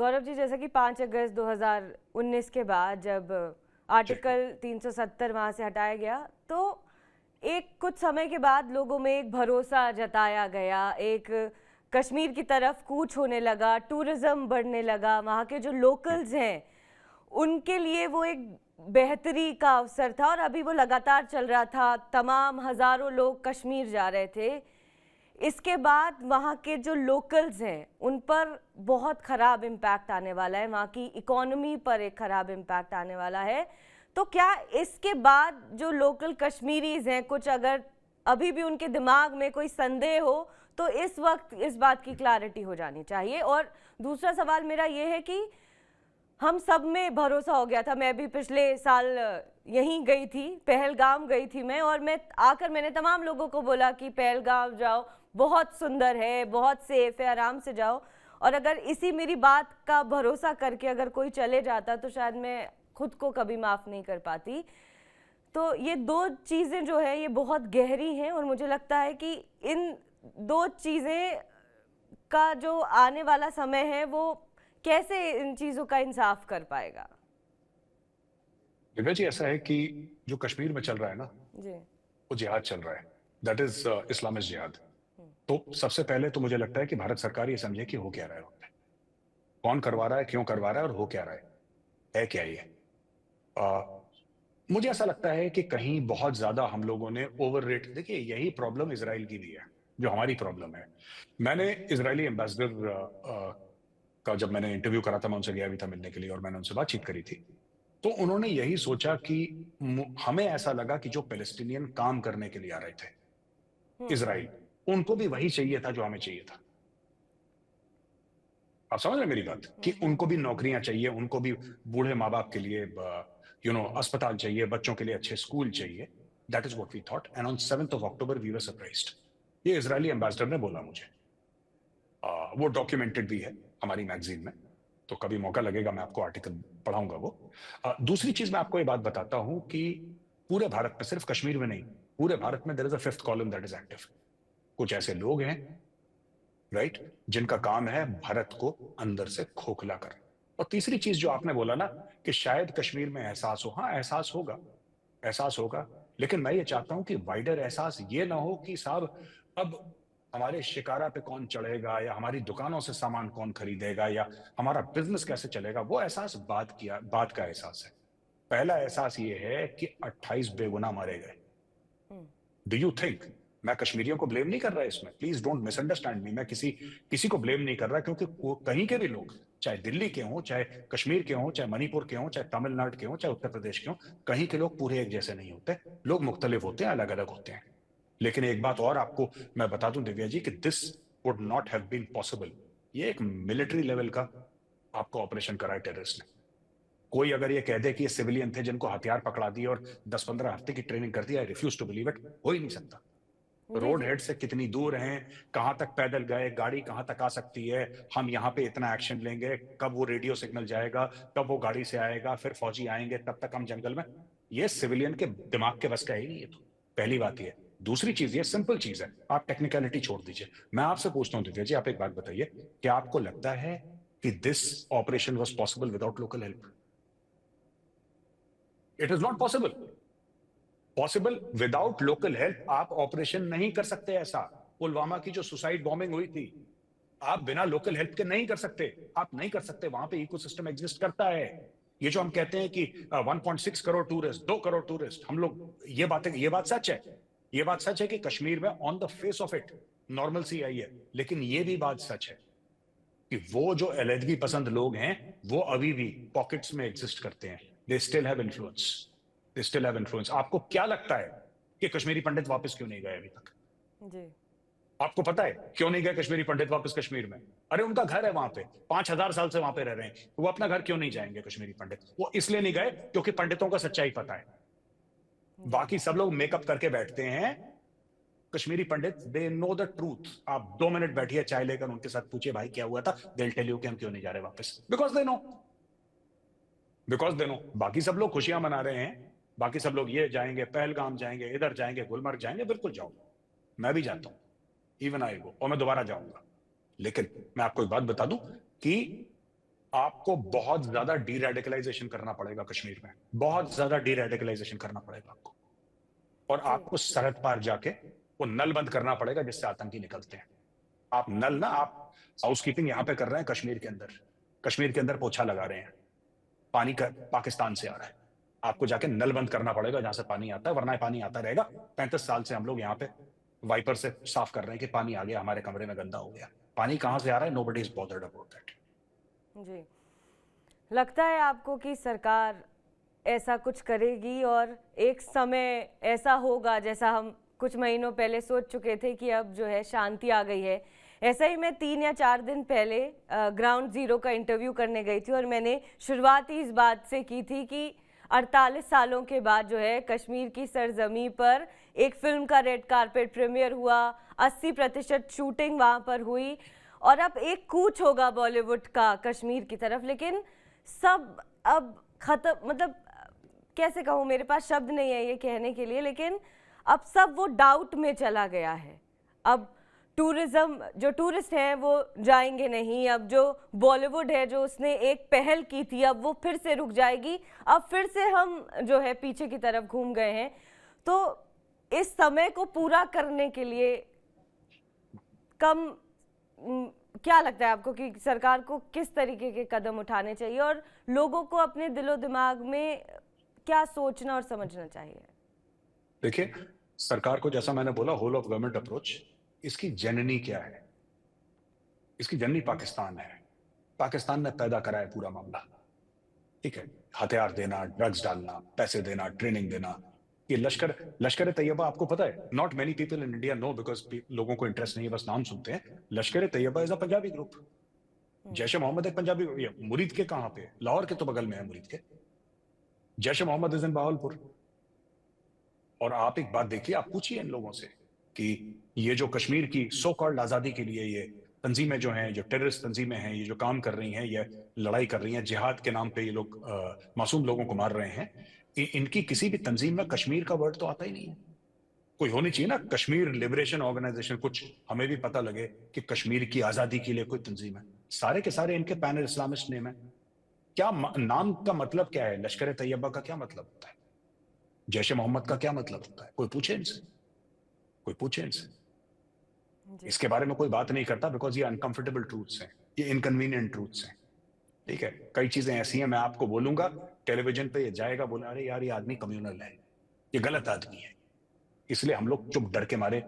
गौरव जी, जैसा कि 5 अगस्त 2019 के बाद जब आर्टिकल 370 वहाँ से हटाया गया, तो एक कुछ समय के बाद लोगों में एक भरोसा जताया गया, एक कश्मीर की तरफ कूच होने लगा, टूरिज्म बढ़ने लगा, वहाँ के जो लोकल्स हैं उनके लिए वो एक बेहतरी का अवसर था और अभी वो लगातार चल रहा था। तमाम हज़ारों लोग कश्मीर जा रहे थे। इसके बाद वहाँ के जो लोकल्स हैं उन पर बहुत ख़राब इम्पैक्ट आने वाला है, वहाँ की इकोनॉमी पर एक ख़राब इम्पैक्ट आने वाला है। तो क्या इसके बाद जो लोकल कश्मीरीज हैं, कुछ अगर अभी भी उनके दिमाग में कोई संदेह हो तो इस वक्त इस बात की क्लैरिटी हो जानी चाहिए। और दूसरा सवाल मेरा ये है कि हम सब में भरोसा हो गया था, मैं भी पिछले साल यहीं गई थी, पहलगाम गई थी मैं, और मैंने तमाम लोगों को बोला कि पहलगाम जाओ, बहुत सुंदर है, बहुत सेफ है, आराम से जाओ। और अगर इसी मेरी बात का भरोसा करके अगर कोई चले जाता तो शायद मैं खुद को कभी माफ़ नहीं कर पाती। तो ये दो चीज़ें जो है ये बहुत गहरी हैं और मुझे लगता है कि इन दो चीज़ें का जो आने वाला समय है वो कैसे इन चीज़ों का इंसाफ कर पाएगा। दिव्या जी, ऐसा है कि जो कश्मीर में चल रहा है ना, जी। वो जिहाद चल रहा है। दैट इज इस्लामिक जिहाद। तो सबसे पहले तो मुझे लगता है कि भारत सरकार ये समझे कि हो क्या रहा है वहाँ पे, कौन करवा रहा है, क्यों करवा रहा है और हो क्या रहा है क्या ये। मुझे ऐसा लगता है कि कहीं बहुत ज्यादा हम लोगों ने ओवर रेट, देखिए यही प्रॉब्लम इसराइल की भी है जो हमारी प्रॉब्लम है। मैंने इजरायली एम्बेसडर का जब मैंने इंटरव्यू करा था, मैं उनसे गया भी था मिलने के लिए और मैंने उनसे बातचीत करी थी। तो उन्होंने यही सोचा कि हमें ऐसा लगा कि जो पैलेस्टीनियन काम करने के लिए आ रहे थे इजराइल, उनको भी वही चाहिए था जो हमें चाहिए था। आप समझ रहे हैं मेरी बात, कि उनको भी नौकरियां चाहिए, उनको भी बूढ़े माँ बाप के लिए अस्पताल चाहिए, बच्चों के लिए अच्छे स्कूल चाहिए। That is what we thought and on 7th of October we were surprised. ये इजरायली एम्बेसडर ने बोला मुझे। वो डॉक्यूमेंटेड भी है हमारी मैगजीन में, तो कभी मौका लगेगा मैं आपको आर्टिकल पढ़ाऊंगा वो। दूसरी चीज मैं आपको ये बात बताता हूं कि पूरे भारत में, सिर्फ कश्मीर में नहीं, पूरे भारत में there is a fifth column that is active. कुछ ऐसे लोग हैं, राइट, जिनका काम है भारत को अंदर से खोखला कर। और तीसरी चीज जो आपने बोला ना कि शायद कश्मीर में एहसास हो, हाँ एहसास होगा, एहसास होगा। लेकिन मैं ये चाहता हूं कि वाइडर एहसास ये ना हो कि साहब अब हमारे शिकारा पे कौन चढ़ेगा या हमारी दुकानों से सामान कौन खरीदेगा या हमारा बिजनेस कैसे चलेगा। वो एहसास बात का एहसास है। पहला एहसास ये है कि 28 बेगुनाह मारे गए। डू यू थिंक, मैं कश्मीरियों को ब्लेम नहीं कर रहा इसमें, प्लीज डोंट मिसअंडरस्टैंड मी, मैं किसी को ब्लेम नहीं कर रहा, क्योंकि कहीं के भी लोग, चाहे दिल्ली के हों, चाहे कश्मीर के हों, चाहे मणिपुर के हों, चाहे तमिलनाडु के हों, चाहे उत्तर प्रदेश के हों, कहीं के लोग पूरे एक जैसे नहीं होते। लोग मुख्तलिफ होते हैं, अलग अलग होते हैं। लेकिन एक बात और आपको मैं बता दूं दिव्या जी, कि this would not have been possible. ये एक मिलिट्री लेवल का आपको ऑपरेशन करा है टेररिस्ट ने। कोई अगर ये कह दे कि ये सिविलियन थे जिनको हथियार पकड़ा दिए और 10-15 हफ्ते की ट्रेनिंग कर दिया, I refuse to believe it. हो ही नहीं सकता। जी रोड जी। हेड से कितनी दूर हैं, कहां तक पैदल गए, गाड़ी कहां तक आ सकती है, हम यहां पे इतना एक्शन लेंगे, कब वो रेडियो सिग्नल जाएगा, कब वो गाड़ी से आएगा, फिर फौजी आएंगे, तब तक हम जंगल में। ये सिविलियन के दिमाग के बस का ही नहीं है। तो पहली बात ये। दूसरी चीज, ये सिंपल चीज है, आप टेक्निकलिटी छोड़ दीजिए। मैं आपसे पूछता हूं दिव्या जी, आप एक बात बताइए, क्या आपको लगता है कि this operation was possible without local help? It is not possible. Possible without local help आप ऑपरेशन नहीं कर सकते ऐसा। पुलवामा की जो सुसाइड बॉम्बिंग हुई थी, आप बिना लोकल हेल्प के नहीं कर सकते। आप नहीं कर सकते, वहां पे इकोसिस्टम एग्जिस्ट करता है। ये जो हम कहते हैं कि 1.6 करोड़ टूरिस्ट, 2 करोड़ टूरिस्ट, हम लोग ये बात सच है। ये बात सच है कि कश्मीर में on the face of it normalcy आई है। लेकिन ये भी बात सच है कि वो जो अलहदगी पसंद लोग हैं, वो अभी भी पॉकेट्स में एग्जिस्ट करते हैं। They still have influence. They still have influence. आपको क्या लगता है कि कश्मीरी पंडित वापस क्यों नहीं गए अभी तक? जी। आपको पता है क्यों नहीं गए कश्मीरी पंडित वापस कश्मीर में? अरे उनका घर है वहां पे, 5,000 साल से वहां पे रह रहे हैं, वो अपना घर क्यों नहीं जाएंगे कश्मीरी पंडित? वो इसलिए नहीं गए क्योंकि पंडितों का सच्चाई पता है। जी। बाकी सब लोग मेकअप करके बैठते हैं, कश्मीरी पंडित दे नो द ट्रूथ। आप 2 मिनट बैठिए चाय लेकर, उनके साथ पूछिए भाई क्या हुआ था, दे विल टेल यू कि हम क्यों नहीं जा रहे वापस। Because they know. Because they know. बाकी सब लोग खुशियां मना रहे हैं, बाकी सब लोग ये जाएंगे, पहलगाम जाएंगे, इधर जाएंगे, गुलमर्ग जाएंगे, बिल्कुल जाओ, मैं भी जाता हूं, इवन आई गो, और मैं दोबारा जाऊंगा। लेकिन मैं आपको एक बात बता दूं कि आपको बहुत ज्यादा डी रेडिकलाइजेशन करना पड़ेगा कश्मीर में, बहुत ज्यादा डी रेडिकलाइजेशन करना पड़ेगा आपको, और जी आपको सरहद पार जाके वो नल बंद करना पड़ेगा जिससे आतंकी निकलते हैं। आप नल ना, आप हाउसकीपिंग यहां पे कर रहे हैं कश्मीर के अंदर, कश्मीर के अंदर पोछा लगा रहे हैं, पानी का पाकिस्तान से आ रहा है, आपको जाके नल बंद करना पड़ेगा जहां से पानी आता है, वरना पानी आता रहेगा। 35 साल से हम लोग यहाँ पे वाइपर से साफ कर रहे हैं कि पानी आ गया हमारे कमरे में, गंदा हो गया। पानी कहां से आ रहा है, nobody is bothered about that. जी, लगता है आपको कि सरकार ऐसा कुछ करेगी और एक समय ऐसा होगा जैसा हम कुछ महीनों पहले सोच चुके थे कि अब जो है शांति आ गई है? ऐसा ही मैं 3 या 4 दिन पहले ग्राउंड जीरो का इंटरव्यू करने गई थी और मैंने शुरुआत ही इस बात से की थी कि 48 सालों के बाद जो है कश्मीर की सरजमी पर एक फिल्म का रेड कारपेट प्रीमियर हुआ, 80% शूटिंग वहाँ पर हुई और अब एक कूच होगा बॉलीवुड का कश्मीर की तरफ। लेकिन सब अब खत्म, मतलब कैसे कहूँ, मेरे पास शब्द नहीं है ये कहने के लिए, लेकिन अब सब वो डाउट में चला गया है। अब टूरिज्म, जो टूरिस्ट हैं वो जाएंगे नहीं, अब जो बॉलीवुड है जो उसने एक पहल की थी अब वो फिर से रुक जाएगी, अब फिर से हम जो है पीछे की तरफ घूम गए हैं। तो इस समय को पूरा करने के लिए क्या लगता है आपको कि सरकार को किस तरीके के कदम उठाने चाहिए और लोगों को अपने दिलो दिमाग में क्या सोचना और समझना चाहिए? देखिए, सरकार को, जैसा मैंने बोला, होल ऑफ गवर्नमेंट अप्रोच, इसकी जननी क्या है? इसकी जननी पाकिस्तान है। पाकिस्तान ने पैदा करा है पूरा मामला, ठीक है? हथियार देना, ड्रग्स डालना, पैसे देना, ट्रेनिंग देना। ये लश्कर तैयबा, आपको पता है, not many people in India know, because लोगों को इंटरेस्ट नहीं है, बस नाम सुनते हैं। Lashkar Taiba is a Punjabi group. Jaish e Mohammed एक पंजाबी, मुरीद के कहां पे? लाहौर के तो बगल में है मुरीद के। Jaish e Mohammad is in Bahawalpur. और आप एक बात देखिए, आप पूछिए इन लोगों से कि ये जो कश्मीर की सो कॉल्ड आजादी के लिए ये तंजीमें जो हैं, जो टेररिस्ट तंजीमें हैं, ये जो काम कर रही हैं, ये लड़ाई कर रही हैं, जिहाद के नाम पे ये लोग मासूम लोगों को मार रहे हैं, इनकी किसी भी तंजीम में कश्मीर का वर्ड तो आता ही नहीं है। कोई होनी चाहिए ना, कश्मीर लिबरेशन ऑर्गेनाइजेशन, कुछ हमें भी पता लगे कि कश्मीर की आजादी के लिए कोई तंजीम है। सारे के सारे इनके पैनल इस्लामिस्ट नेम है। क्या नाम का मतलब क्या है? लश्कर तैयबा का क्या मतलब होता है? जैश ए मोहम्मद का क्या मतलब होता है? कोई पूछे इनसे, कोई पूछे इनसे। इसके बारे में कोई बात नहीं करता, बिकॉज ये अनकंफर्टेबल ट्रूथ्स हैं, ये इनकन्वीनियंट ट्रूथ्स हैं, ठीक है? कई चीजें ऐसी हैं, मैं आपको बोलूंगा, टेलीविजन पे ये जाएगा, बोला अरे यार ये आदमी कम्युनल है, ये गलत आदमी है, इसलिए हम लोग चुप, डर के मारे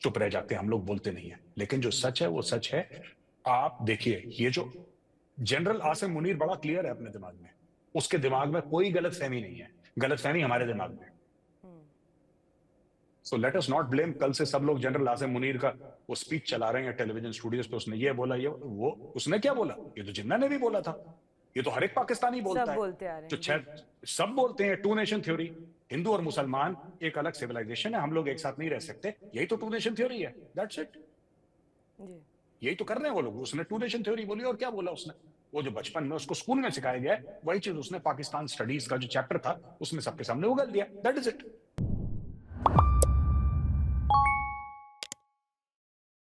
चुप रह जाते हैं, हम लोग बोलते नहीं है। लेकिन जो सच है वो सच है। आप देखिए, ये जो जनरल आसिम मुनीर बड़ा क्लियर है अपने दिमाग में, उसके दिमाग में कोई गलत फहमी नहीं है, गलत फहमी हमारे दिमाग में। So let us not blame. कल से सब लोग जनरल आसिम मुनीर का वो स्पीच चला रहे हैं टेलीविजन स्टूडियोज पे, उसने ये बोला, ये वो, उसने क्या बोला? ये तो जिन्ना ने भी बोला था, ये तो हर एक पाकिस्तानी बोलता सब है, बोलते आ रहे हैं, जो सब बोलते हैं। 2 नेशन थ्योरी, हिंदू और मुसलमान एक अलग सिविलाइजेशन है, हम लोग एक साथ नहीं रह सकते, यही तो 2 नेशन थ्योरी है। दैट्स इट, यही तो कर रहे हैं वो लोग। उसने 2 नेशन थ्योरी बोली और क्या बोला उसने? वो जो बचपन में उसको स्कूल में सिखाया गया है, वही चीज उसने पाकिस्तान स्टडीज का जो चैप्टर था उसमें सबके सामने उगल दिया। That is it.